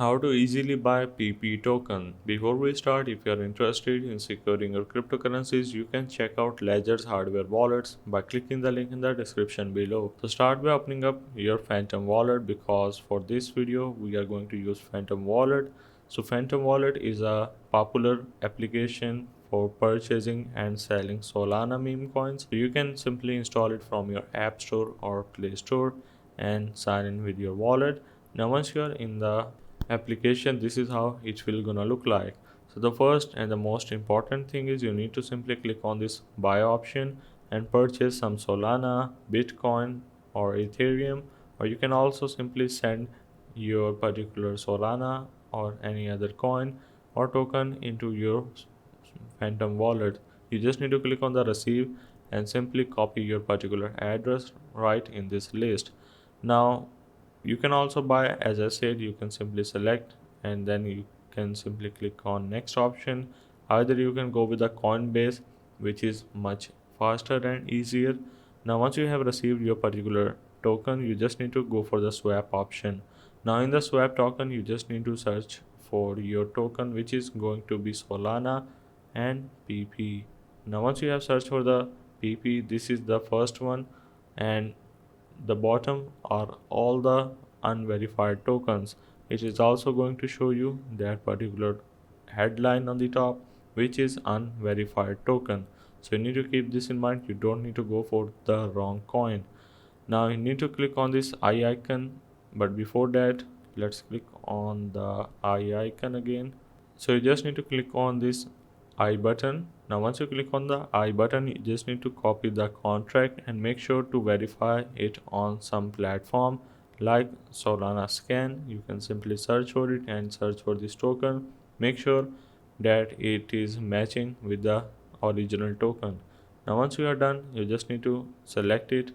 How to easily buy PEIPEI token. Before we start, if you are interested in securing your cryptocurrencies, you can check out Ledger's hardware wallets by clicking the link in the description below. So start by opening up your Phantom wallet, because for this video we are going to use Phantom wallet. So Phantom wallet is a popular application for purchasing and selling Solana meme coins. So you can simply install it from your App Store or Play Store and sign in with your wallet. Now once you are in the application, this is how it will gonna look like. So the first and the most important thing is you need to simply click on this buy option and purchase some Solana, Bitcoin or Ethereum, or you can also simply send your particular Solana or any other coin or token into your Phantom wallet. You just need to click on the receive and simply copy your particular address right in this list. Now you can also buy, as I said, you can simply select and then you can simply click on next option. Either you can go with the Coinbase, which is much faster and easier. Now once you have received your particular token, you just need to go for the swap option. Now in the swap token, you just need to search for your token, which is going to be Solana and PEIPEI. Now once you have searched for the PEIPEI, this is the first one, and the bottom are all the unverified tokens. It is also going to show you that particular headline on the top, which is unverified token. So you need to keep this in mind. You don't need to go for the wrong coin. Now you need to click on this eye icon, but before that let's click on the eye icon again. So you just need to click on this I button. Now once you click on the I button, you just need to copy the contract and make sure to verify it on some platform like Solana Scan. You can simply search for it and search for this token. Make sure that it is matching with the original token. Now once you are done, you just need to select it,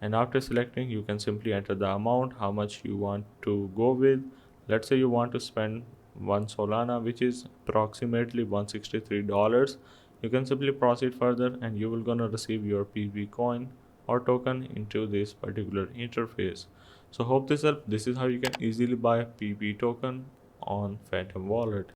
and after selecting you can simply enter the amount how much you want to go with. Let's say you want to spend one Solana, which is approximately $163. You can simply proceed further and you will gonna receive your PEIPEI coin or token into this particular interface. So hope this helped. This is how you can easily buy a PEIPEI token on Phantom wallet.